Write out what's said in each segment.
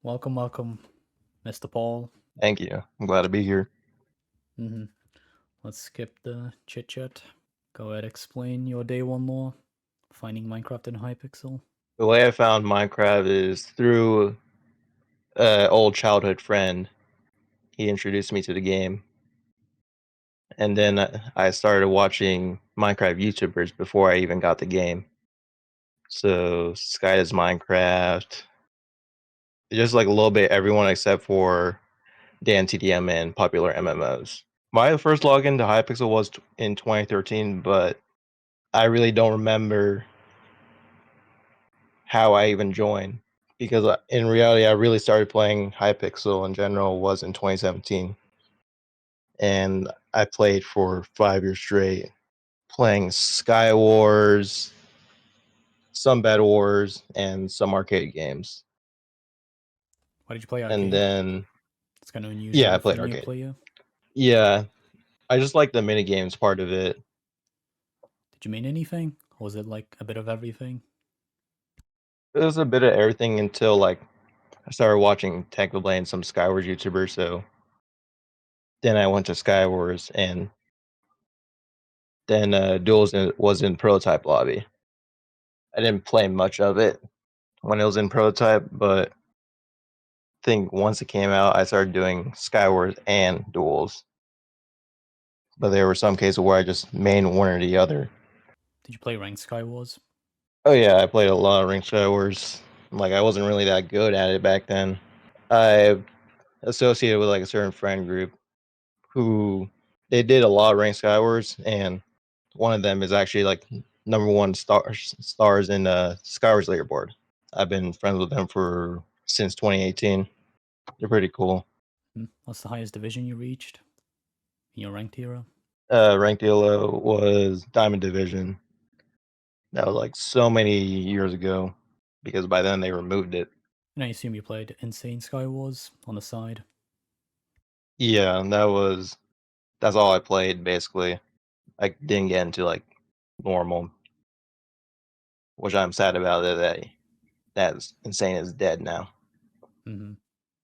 Welcome, Mr. Paul. Thank you. I'm glad to be here. hmm Let's skip the chit chat. Go ahead, explain your day one lore. Finding Minecraft in Hypixel. The way I found Minecraft is through an old childhood friend. He introduced me to the game, and then I started watching Minecraft YouTubers before I even got the game. So Sky does Minecraft, just like a little bit everyone except for Dan TDM and popular MMOs. My first login to Hypixel was in 2013, but I really don't remember how I even joined because in reality, I really started playing Hypixel in general was in 2017, and I played for 5 years straight, playing Sky Wars, some Bed Wars, and some arcade games. Why did you play And arcade? then, It's kind of yeah, unusual I for a played new arcade. player. Yeah, I just like the mini games part of it. Did you mean anything? Or was it like a bit of everything? It was a bit of everything until like I started watching Technoblade and some Skywars YouTubers. So then I went to Skywars, and then Duels was in prototype lobby. I didn't play much of it when it was in prototype, but I think once it came out, I started doing Skywars and Duels. But there were some cases where I just main one or the other. Did you play Ranked Skywars? Oh yeah, I played a lot of Ring Skywars. Like I wasn't really that good at it back then. I associated with like a certain friend group who they did a lot of Ring Skywars, and one of them is actually like number one stars in Skywars leaderboard. I've been friends with them for since 2018. They're pretty cool. What's the highest division you reached in your ranked era? Ranked ELO was Diamond Division. That was like so many years ago because by then they removed it. And I assume you played Insane Skywars on the side. Yeah, and that's all I played basically. I didn't get into like normal, which I'm sad about that's insane is dead now hmm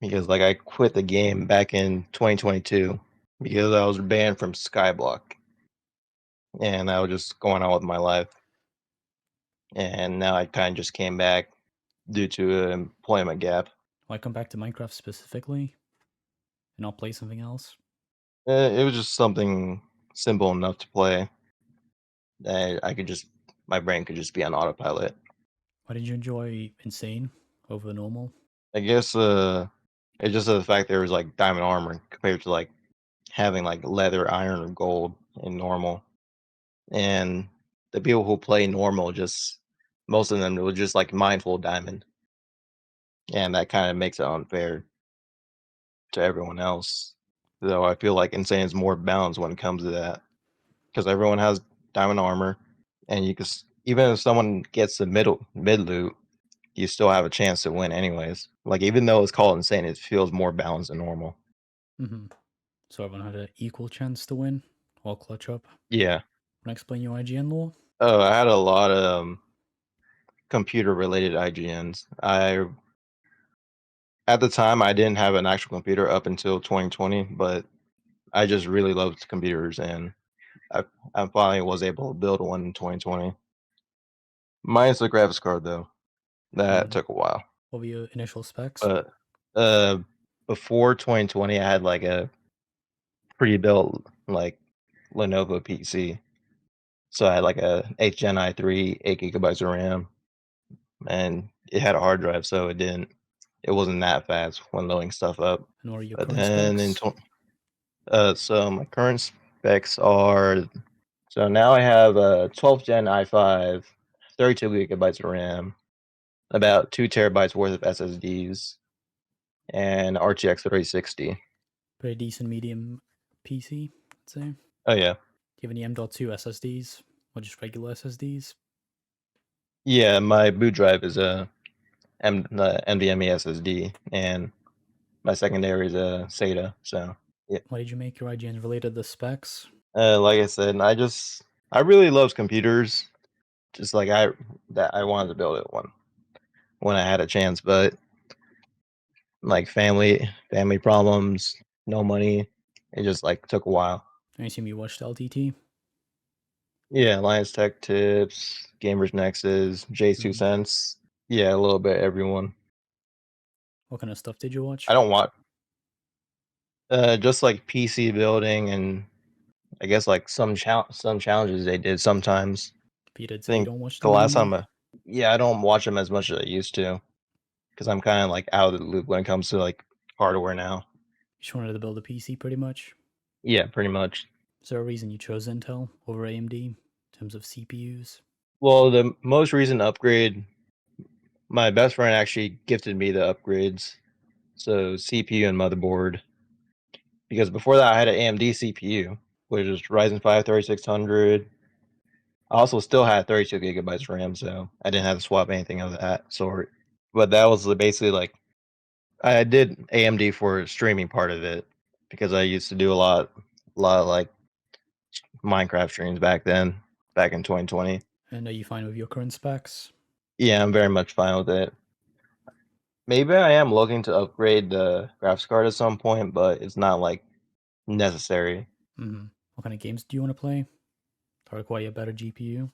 because like I quit the game back in 2022 because I was banned from Skyblock and I was just going on with my life, and now I kind of just came back due to an employment gap. Why come back to Minecraft specifically and not play something else? It was just something simple enough to play that I could just my brain could just be on autopilot. Why did you enjoy Insane over normal? I guess it's just the fact there was like diamond armor compared to like having like leather, iron, or gold in normal. And the people who play normal just most of them were just like mindful diamond, and that kind of makes it unfair to everyone else. Though I feel like insane is more balanced when it comes to that because everyone has diamond armor, and you can even if someone gets the mid loot, you still have a chance to win anyways. Like even though it's called insane, it feels more balanced than normal. hmm So everyone had an equal chance to win or clutch up. Yeah. Can I explain your IGN lore? Oh, I had a lot of computer related IGNs. I at the time I didn't have an actual computer up until 2020, but I just really loved computers, and I I finally was able to build one in 2020. Minus the graphics card though. That hmm took a while. What were your initial specs? But uh before 2020 I had like a pre-built like Lenovo PC. So I had like a 8th Gen i3, 8 gigabytes of RAM, and it had a hard drive, so it wasn't that fast when loading stuff up. And what are your But current then specs? so my current specs are so now I have a 12th Gen i5, 32 gigabytes of RAM, about 2 terabytes worth of SSDs, and RTX 3060. Pretty decent medium PC, I'd say. Do Oh yeah, you have any M.2 SSDs or just regular SSDs? yeah. My boot drive is a NVMe SSD, and my secondary is a SATA. So yeah, Why did you make your IGN related to specs? like I said, I really love computers. Just like I wanted to build it when I had a chance, but like family problems, no money. It just like took a while. I assume you watched LTT. Yeah, Lions Tech Tips, Gamers Nexus, Jay's Two Mhm. Cents. Yeah, a little bit everyone. What kind of stuff did you watch? I don't watch just like PC building and I guess like some challenges they did sometimes. But you did I say you think don't watch the them last anymore. time, yeah, I don't watch them as much as I used to because I'm kind of like out of the loop when it comes to like hardware now. You just wanted to build a PC pretty much. Yeah, pretty much. Is there a reason you chose Intel over AMD in terms of CPUs? Well, the most recent upgrade, my best friend actually gifted me the upgrades. So CPU and motherboard. Because before that, I had an AMD CPU, which is Ryzen 5 3600. I also still had 32 gigabytes RAM, so I didn't have to swap anything of that sort. But that was basically like I did AMD for streaming part of it because I used to do a lot of like Minecraft streams back then, back in 2020. And are you fine with your current specs? Yeah, I'm very much fine with it. Maybe I am looking to upgrade the graphics card at some point, but it's not like necessary. Mm-hmm. What kind of games do you want to play to require a better GPU?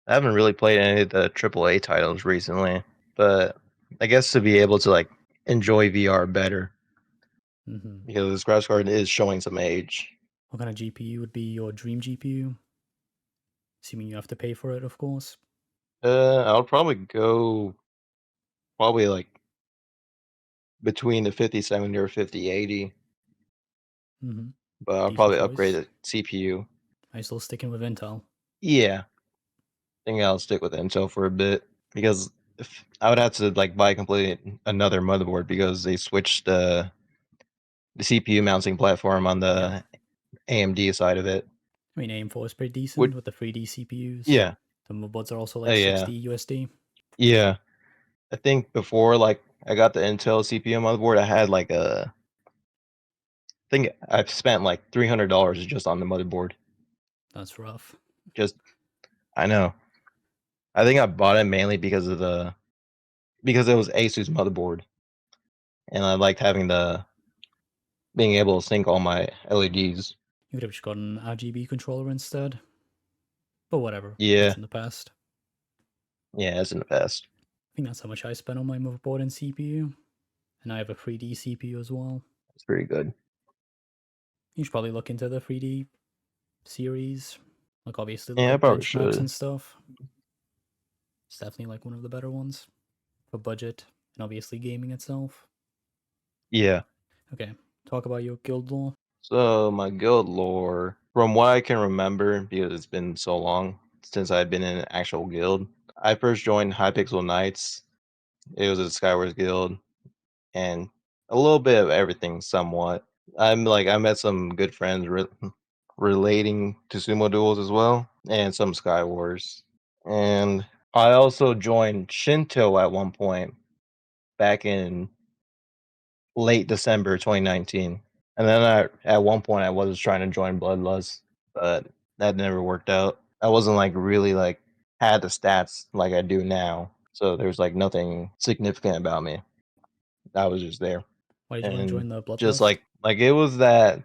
I haven't really played any of the AAA titles recently, but I guess to be able to like enjoy VR better Mm-hmm. because this graphics card is showing some age. What kind of GPU would be your dream GPU? Assuming you have to pay for it, of course. I'll probably go probably like between the 5070 or 5080, Mm-hmm. but I'll Decent probably upgrade choice. the CPU. Are you still sticking with Intel? Yeah, I think I'll stick with Intel for a bit because if I would have to like buy completely another motherboard because they switched the CPU mounting platform on Yeah. the AMD side of it. I mean, AM4 is pretty decent Would with the 3D CPUs. yeah, The motherboards are also like yeah, 60 USD. yeah. I think before like I got the Intel CPU motherboard, I had like I think I've spent like $300 just on the motherboard. That's rough. Just I know. I think I bought it mainly because it was Asus motherboard, and I liked having the being able to sync all my LEDs. You could have just got an RGB controller instead. But whatever, Yeah, that's in the past. yeah, it's in the past. I think that's how much I spent on my motherboard and CPU. And I have a 3D CPU as well. It's pretty good. You should probably look into the 3D series. Like, obviously, look Yeah, I up probably benchmarks should. and stuff. It's definitely like one of the better ones for budget and obviously gaming itself. Yeah. Okay, talk about your guild lore. So my guild lore, from what I can remember, because it's been so long since I'd been in an actual guild, I first joined Hypixel Knights. It was a Skywars guild, and a little bit of everything, somewhat. I met some good friends relating to sumo duels as well, and some Skywars. And I also joined Shinto at one point back in late December 2019. And then at one point I was trying to join Bloodlust, but that never worked out. I wasn't like really like had the stats like I do now. So there's like nothing significant about me. I was just there. Why did you want to And join the just Bloodlust? like it was that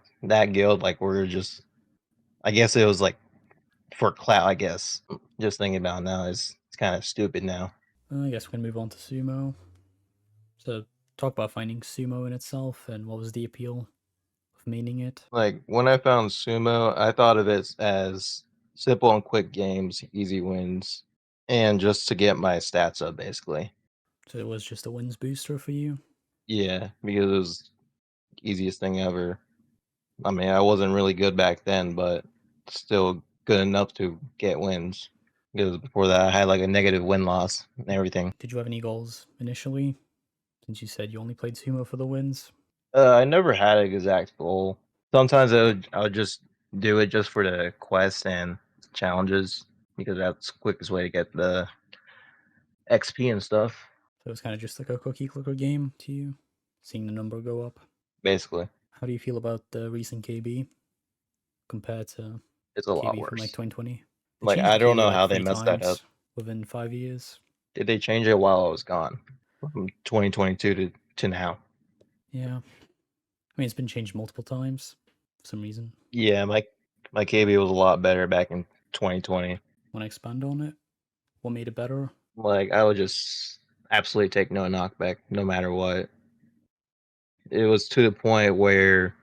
guild like we're just I guess it was like for clout, I guess. Just thinking about it now is it's kind of stupid now. I guess we can move on to sumo. So, talk about finding sumo in itself and what was the appeal of maining it. Like when I found sumo, I thought of it as simple and quick games, easy wins, and just to get my stats up basically. So, it was just a wins booster for you. Yeah, because it was easiest thing ever. I mean, I wasn't really good back then, but still good enough to get wins. Because before that, I had like a negative win loss and everything. Did you have any goals initially? Since you said you only played sumo for the wins. I never had an exact goal. Sometimes I would just do it just for the quests and challenges because that's the quickest way to get the XP and stuff. So, it was kind of just like a cookie clicker game to you, seeing the number go up. Basically, How do you feel about the recent KB compared to it's a lot KB from like worse. 2020? They Like changed I the don't KB know like how they three messed that up. times within 5 years. Did they change it while I was gone from 2022 to now? Yeah. I mean, it's been changed multiple times for some reason. Yeah, my KB was a lot better back in 2020. Want to expand on it? What made it better? Like I would just absolutely take no knockback no matter what. It was to the point where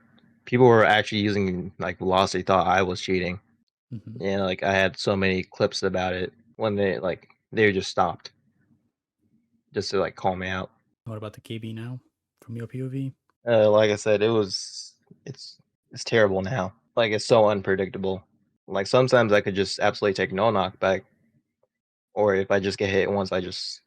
people were actually using like velocity thought I was cheating. Hmm. And like I had so many clips about it when they just stopped just to like call me out. What about the KB now from your POV? Like I said, it's it's terrible now. Like it's so unpredictable. Like sometimes I could just absolutely take no knockback, or if I just get hit once, I just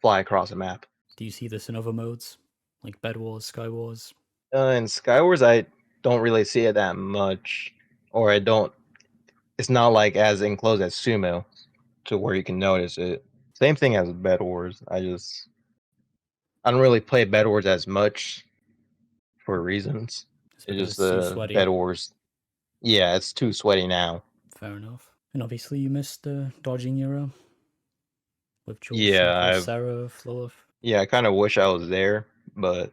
fly across the map. Do you see this in other modes? Like Bed Wars, Sky Wars? In Skywars, I don't really see it that much, or I don't. It's not like as enclosed as Sumo to where you can notice it. Same thing as Bed Wars. I don't really play Bed Wars as much for reasons. It's It's because just it's too the Bed sweaty. Wars. Yeah, it's too sweaty now. Fair enough. And obviously, you missed the dodging era with Jules, Yeah, Cypher, Sarah, Floweth. I kind of wish I was there, but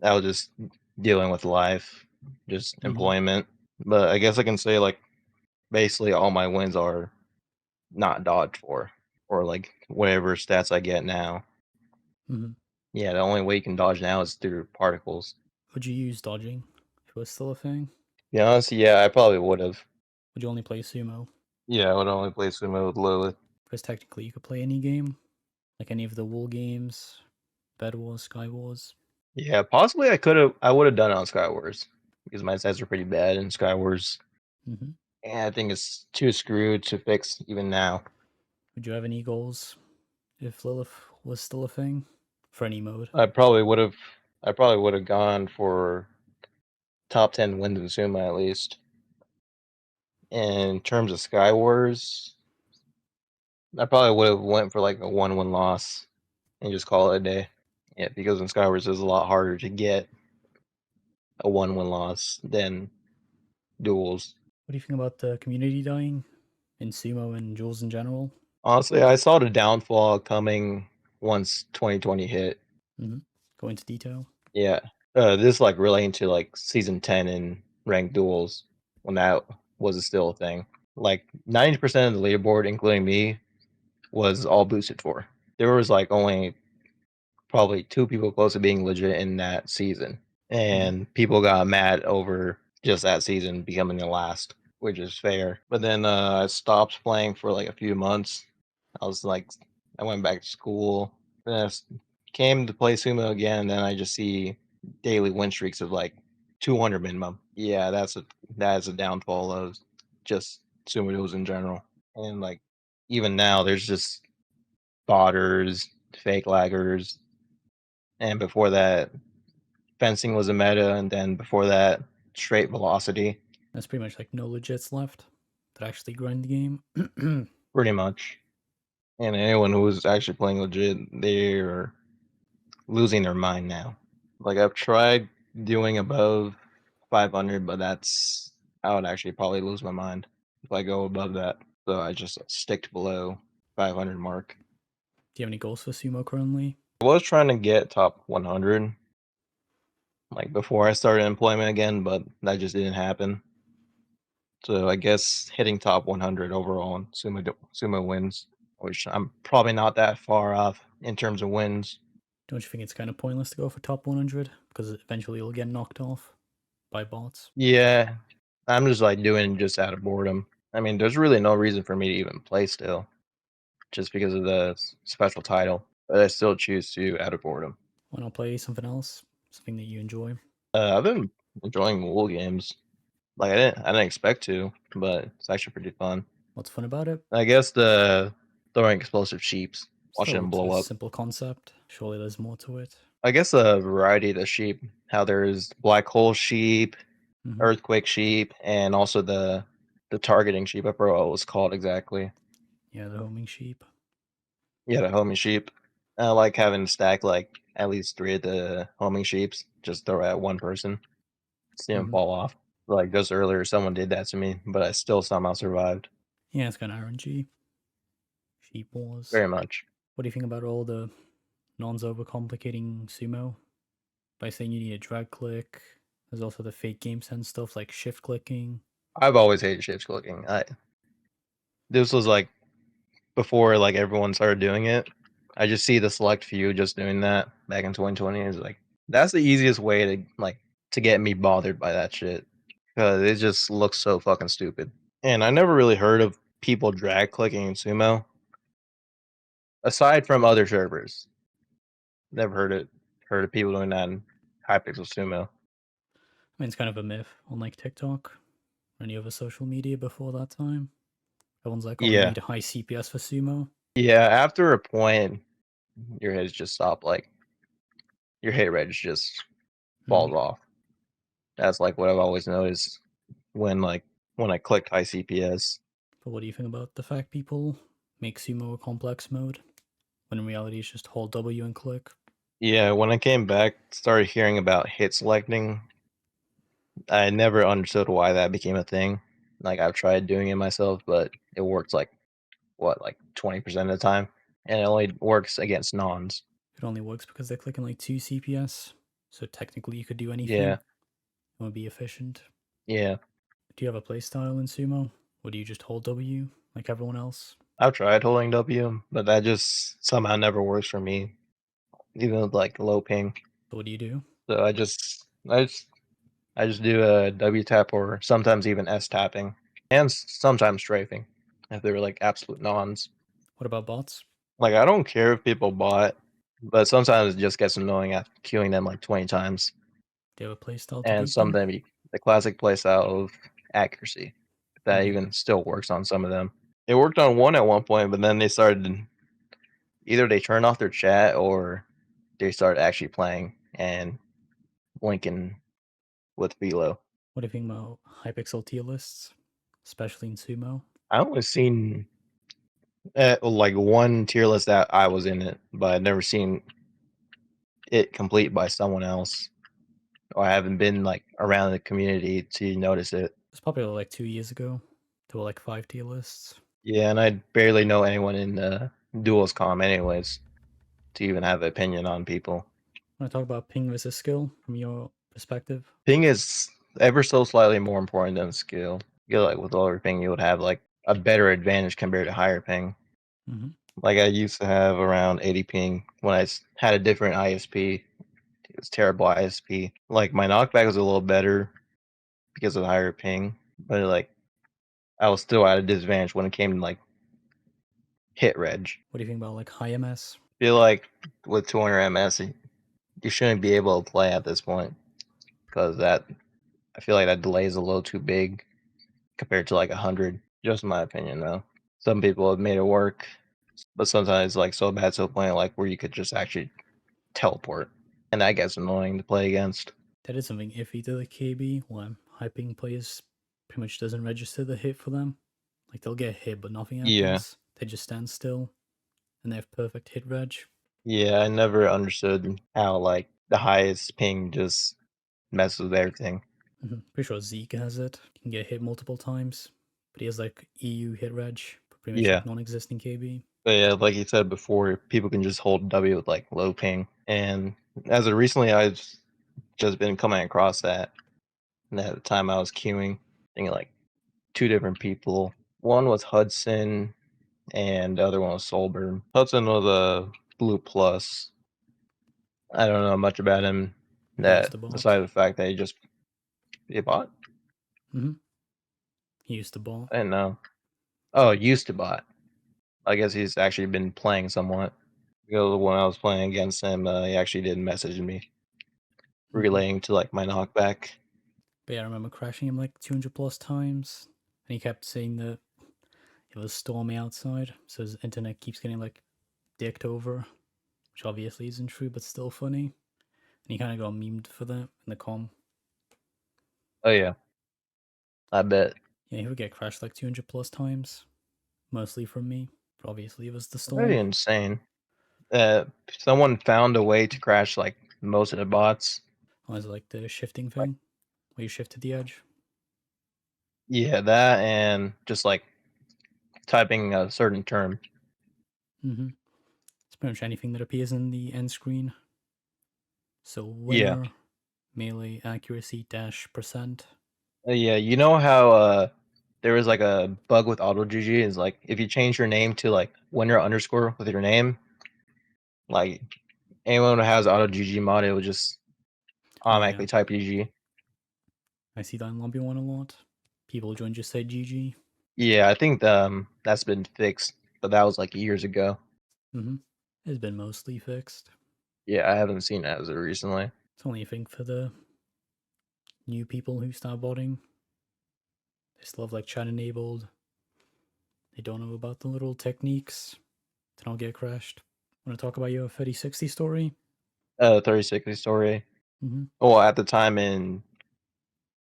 I was just dealing with life, just Hmm. employment. But I guess I can say like basically all my wins are not dodged for, or like whatever stats I get now. Hmm. Yeah, the only way you can dodge now is through particles. Would you use dodging if it was still a thing? To be honest, yeah, I probably would have. Would you only play Sumo? Yeah, I would only play Sumo with Lilith. Because technically, you could play any game, like any of the Wool games, Bed Wars, Sky Wars. Yeah, possibly I would have done it on Skywars because my stats are pretty bad in Skywars. Hmm. And I think it's too screwed to fix even now. Would you have any goals if Lilith was still a thing for any mode? I probably would have I probably would have gone for top 10 wins in Sumo at least. In terms of Skywars, I probably would have went for like a 1-1 loss and just call it a day. Yeah, because in Skywars it's a lot harder to get a 1-1 loss than duels. What do you think about the community dying in Sumo and Jules in general? Honestly, I saw the downfall coming once 2020 hit. Hmm. Go into detail. Yeah. This like relating to like season 10 in ranked duels when that was still a thing. Like 90% of the leaderboard, including me, was all boosted for. There was like only probably two people close to being legit in that season. Hmm. And people got mad over just that season becoming the last, which is fair. But then I stopped playing for like a few months. I was like, I went back to school. Then came to play Sumo again. And then I just see daily win streaks of like 200 minimum. Yeah, that is a downfall of just Sumo duels in general. And like even now, there's just botters, fake laggers, and before that, fencing was a meta, and then before that, straight velocity, There's pretty much like no legits left that actually grind the game. pretty much. And anyone who was actually playing legit, they're losing their mind now. Like I've tried doing above 500, but I would actually probably lose my mind if I go above that. So I just stick to below 500 mark. Do you have any goals for Sumo currently? I was trying to get top 100 like before I started employment again, but that just didn't happen. So I guess hitting top 100 overall in Sumo wins, which I'm probably not that far off in terms of wins. Don't you think it's kind of pointless to go for top 100 because eventually you'll get knocked off by bots? Yeah, I'm just like doing it just out of boredom. I mean, there's really no reason for me to even play still, just because of the special title. But I still choose to out of boredom. Why not play something else? Something that you enjoy? I've been enjoying wool games. Like I didn't expect to, but it's actually pretty fun. What's fun about it? I guess the throwing explosive sheeps, watching Still, them it's blow a up. simple concept. Surely there's more to it. I guess a variety of the sheep. How there's black hole sheep, Hmm. earthquake sheep, and also the targeting sheep. I forgot what it was called exactly. Yeah, the homing sheep. Yeah, the homing sheep. I like having to stack like at least three of the homing sheeps. Just throw at one person, see them Hmm. fall off. Like just earlier, someone did that to me, but I still somehow survived. Yeah, it's kind of RNG. Sheep wars. Very much. What do you think about all the nons overcomplicating sumo? by saying you need a drag click. There's also the fake game sense stuff like shift clicking. I've always hated shift clicking. This was like before like everyone started doing it. I just see the select few just doing that back in 2020. Is like that's the easiest way to get me bothered by that shit because it just looks so fucking stupid. And I never really heard of people drag clicking in Sumo aside from other servers. Never heard of people doing that in Hypixel Sumo. I mean, it's kind of a myth on like TikTok or any other social media before that time. Everyone's like, oh, you Yeah, need a high CPS for sumo. yeah. After a point, your hits just stop. Like your hit rate just Mm. falls off. That's like what I've always noticed when when I clicked high CPS. But what do you think about the fact people make sumo a complex mode when in reality it's just hold W and click? Yeah, when I came back, started hearing about hit selecting. I never understood why that became a thing. Like I've tried doing it myself, but it works like what, like 20% of the time, and it only works against nons. It only works because they're clicking like 2 CPS. So technically you could do anything. Yeah, It would be efficient. yeah. Do you have a playstyle in sumo? Or do you just hold W like everyone else? I've tried holding W, but that just somehow never works for me, even with like low ping. So what do you do? So I just do a W tap or sometimes even S tapping, and sometimes strafing if they're like absolute nons. What about bots? Like I don't care if people bot, but sometimes it just gets annoying after queuing them like 20 times. Do you have a playstyle to And beat them? sometimes the classic playstyle of accuracy that Mm-hmm. even still works on some of them. It worked on one at one point, but then they started either they turned off their chat or they started actually playing and blinking with Velo. What do you think about Hypixel tier lists, especially in sumo? I only seen like one tier list that I was in it, but I've never seen it complete by someone else, or I haven't been like around the community to notice it. It's popular like 2 years ago. There were like 5 tier lists. Yeah, and I barely know anyone in Duels com, anyways, to even have an opinion on people. Want to talk about ping versus skill from your perspective? Ping is ever so slightly more important than skill. You feel like with lower ping, you would have like a better advantage compared to higher ping. Mm-hmm. Like I used to have around 80 ping when had a different ISP. It was terrible ISP. Like my knockback was a little better because of the higher ping, but like I was still at a disadvantage when it came to like hit reg. What do you think about like high MS? Feel like with 200 MS, you shouldn't be able to play at this point because that I feel like that delay is a little too big compared to like 100. Just my opinion, though. Some people have made it work, but sometimes like so bad to a point like where you could just actually teleport, and that gets annoying to play against. That is something iffy to the KB where high ping players pretty much doesn't register the hit for them. Like they'll get hit but nothing Yeah, happens. They just stand still and they have perfect hit reg. yeah. I never understood how like the highest ping just messes with everything. Mm-hmm. Pretty sure Zeke has it. He can get hit multiple times, but he has like EU hit reg, but pretty much Yeah. like non-existing KB. But yeah, like you said before, people can just hold W with like low ping. And as of recently, I've just been coming across that. And at the time I was queuing, thinking like two different people. One was Hudson, and the other one was Solberg. Hudson was a blue plus. I don't know much about him. He used That to bot. aside the fact that he bought. Mm-hmm. He used to bot. I didn't know. Oh, used to bot. I guess he's actually been playing somewhat. Because when I was playing against him, he actually did message me Mm-hmm. relaying to like my knockback. But yeah, I remember crashing him like 200 plus times, and he kept saying that it was stormy outside, so his internet keeps getting like dicked over, which obviously isn't true, but still funny. And he kind of got memed for that in the com. Oh yeah, I bet. Yeah, he would get crashed like 200 plus times, mostly from me. But obviously, it was the Very storm. insane. Someone found a way to crash like most of the bots. Or is it like the shifting Like thing, where you shift to the edge? yeah, that and just like typing a certain term. Mm-hmm. It's pretty much anything that appears in the end screen. So Yeah. winner, melee accuracy dash percent. Yeah, you know how there was like a bug with auto GG is like if you change your name to like winner underscore with your name, like anyone who has auto GG mod, it would just Oh yeah, automatically type GG. I see that in lobby one a lot. People join just say GG. Yeah, I think that's been fixed, but that was like years ago. Mm-hmm. It's been mostly fixed. Yeah, I haven't seen that as of recently. It's only a thing for the new people who start botting. They still have like chat enabled. They don't know about the little techniques to not get crashed. Want to talk about your 3060 story? 3060 story. Mm-hmm. Well, at the time in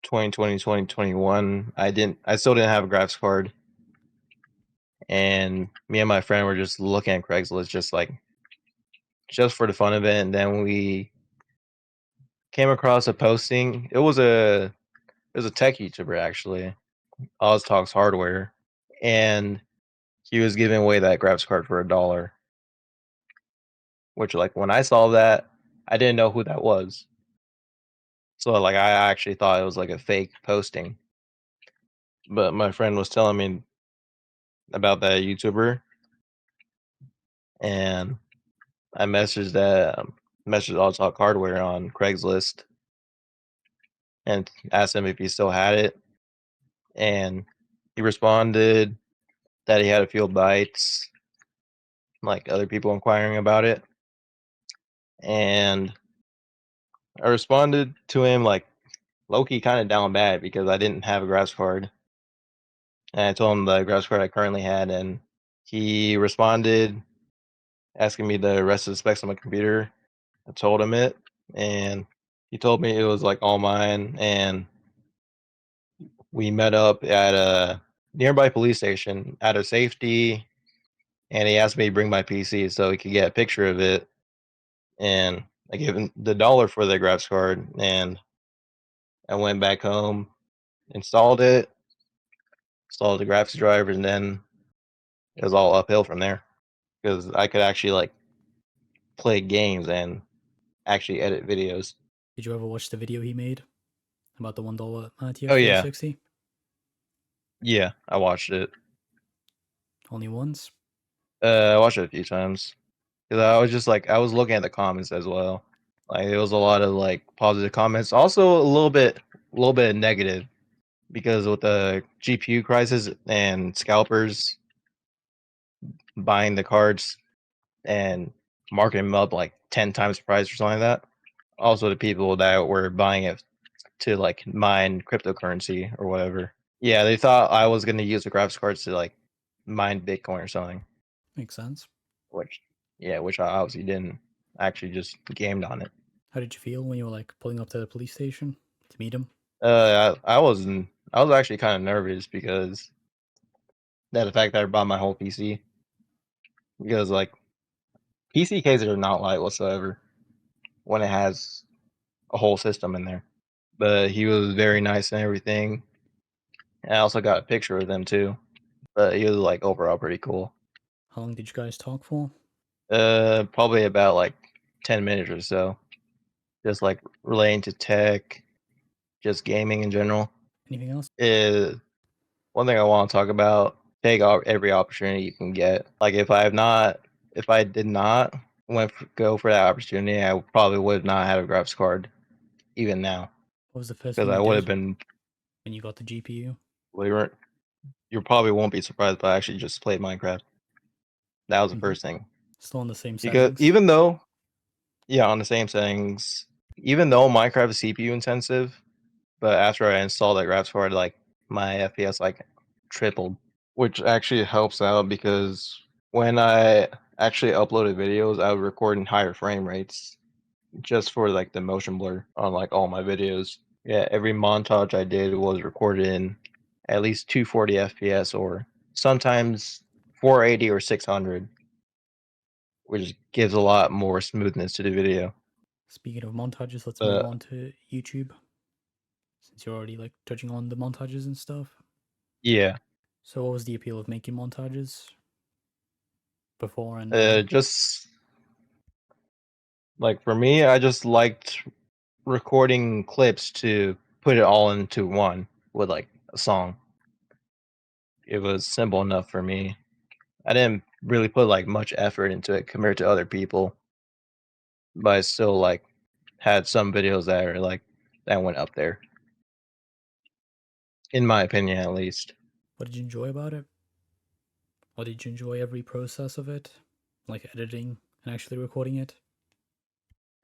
2020, 2021, I still didn't have a graphics card, and me and my friend were just looking at Craigslist, just for the fun of it, and then we came across a posting. It was a tech YouTuber actually. Oz Talks Hardware, and he was giving away that graphics card for $1. Which like when I saw that, I didn't know who that was. So like I actually thought it was like a fake posting. But my friend was telling me about that YouTuber, and I messaged Oz Talk Hardware on Craigslist and asked him if he still had it, and he responded that he had a few bites, like other people inquiring about it, and I responded to him like low-key kind of down bad because I didn't have a graphics card, and I told him the graphics card I currently had, and he responded asking me the rest of the specs on my computer. I told him it, and he told me it was like all mine, and we met up at a nearby police station out of safety, and he asked me to bring my PC so he could get a picture of it, and I gave him the dollar for the graphics card, and I went back home, installed it, installed the graphics driver, and then it was all uphill from there because I could actually like play games and actually edit videos. Did you ever watch the video he made about the $1 Oh RTX yeah, 3060? yeah, I watched it. Only once? I watched it a few times because I was just like I was looking at the comments as well. Like there was a lot of like positive comments, also a little bit negative because with the GPU crisis and scalpers buying the cards and marking them up like 10 times the price or something like that. Also, the people that were buying it to like mine cryptocurrency or whatever. Yeah, they thought I was gonna use the graphics cards to like mine Bitcoin or something. Makes sense. Which, yeah, which I obviously didn't. I actually just gamed on it. How did you feel when you were like pulling up to the police station to meet him? I wasn't. I was actually kind of nervous because that the fact that I bought my whole PC because like PC cases are not light whatsoever when it has a whole system in there. But he was very nice and everything. And I also got a picture of them too. But he was like overall pretty cool. How long did you guys talk for? Probably about like 10 minutes or so, just like relating to tech, just gaming in general. Anything else? Is one thing I want to talk about. Take every opportunity you can get. Like if I did not go for that opportunity, I probably would not have a graphics card even now What was the first because thing I you would have did been. when you got the GPU? We weren't. You probably won't be surprised, but I actually just played Minecraft. That was the Mm-hmm. first thing Still in the same because settings? even though yeah, on the same settings, even though Minecraft is CPU intensive, but after I installed that graphics card, like my FPS like tripled, which actually helps out because when I actually uploaded videos, I would record in higher frame rates just for like the motion blur on like all my videos. Yeah, every montage I did was recorded in at least 240 FPS or sometimes 480 or 600, which gives a lot more smoothness to the video. Speaking of montages, let's move But on to YouTube since you're already like touching on the montages and stuff. yeah, So, what was the appeal of making montages before and now? just Like for me, I just liked recording clips to put it all into one with like a song. It was simple enough for me. I didn't really put like much effort into it compared to other people, but I still like had some videos that are like that went up there, in my opinion at least. What did you enjoy about it? Or did you enjoy every process of it? Like editing and actually recording it?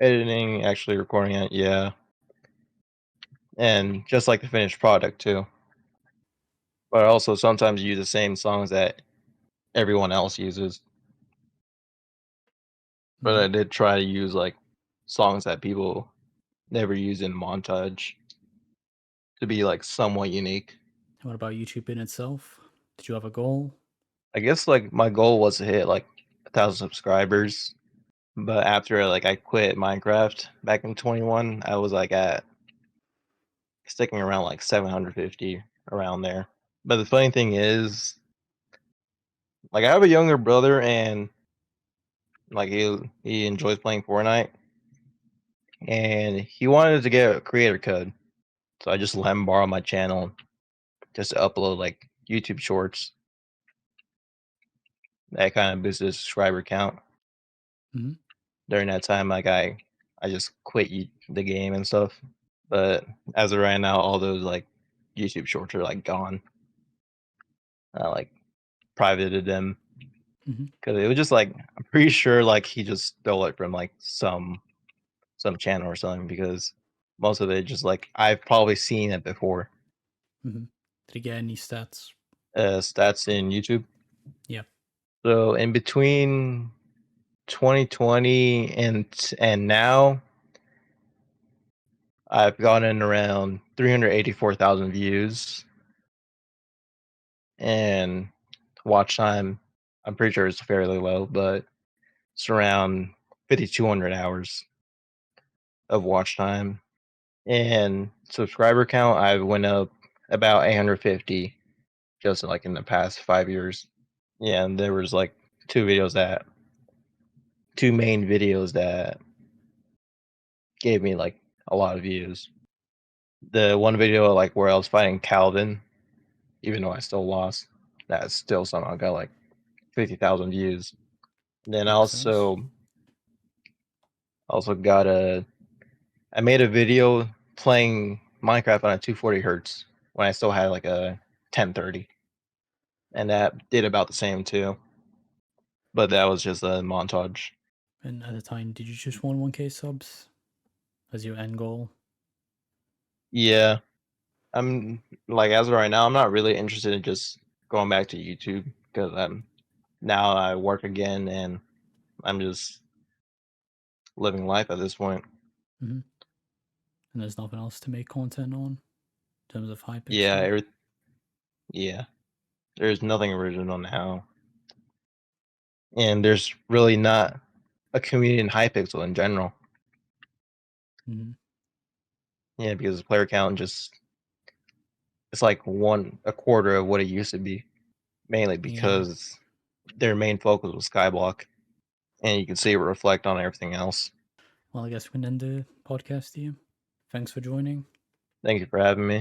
Editing, actually recording it, yeah, and just like the finished product too. But I also sometimes use the same songs that everyone else uses. But Hmm. I did try to use like songs that people never use in montage to be like somewhat unique. What about YouTube in itself? Did you have a goal? I guess like my goal was to hit like 1,000 subscribers, but after like I quit Minecraft back in 21, I was like at sticking around like 750 around there. But the funny thing is, like I have a younger brother and like he enjoys playing Fortnite and he wanted to get a creator code. So I just let him borrow my channel just to upload like YouTube shorts. That kind of boosted his subscriber count. Hmm. During that time, like I just quit the game and stuff. But as of right now, all those like YouTube shorts are like gone. I like privated them Hmm. because it was just like I'm pretty sure like he just stole it from like some channel or something because most of it just like I've probably seen it before. Hmm. Did he get any stats? Stats in YouTube. Yeah. So in between 2020 and now, I've gotten around 384,000 views and watch time. I'm pretty sure it's fairly low, but it's around 5,200 hours of watch time. And subscriber count, I went up about 850 just like in the past 5 years. Yeah, and there was like two main videos that gave me like a lot of views. The one video like where I was fighting Calvin, even though I still lost, that still somehow got like 50,000 views. Then I Makes sense. also got I made a video playing Minecraft on a 240 hertz when I still had like a 1030, and that did about the same too. But that was just a montage. And at the time, did you just want 1K subs as your end goal? Yeah, I'm like as of right now, I'm not really interested in just going back to YouTube because I'm now I work again and I'm just living life at this point. Hmm. And there's nothing else to make content on in terms of Yeah, Hypixel. yeah. There's nothing original now, and there's really not a community in Hypixel in general. Hmm. Yeah, because the player count just it's like a quarter of what it used to be, mainly Yeah. because their main focus was Skyblock, and you can see it reflect on everything else. Well, I guess we can end the podcast here. Thanks for joining. Thank you for having me.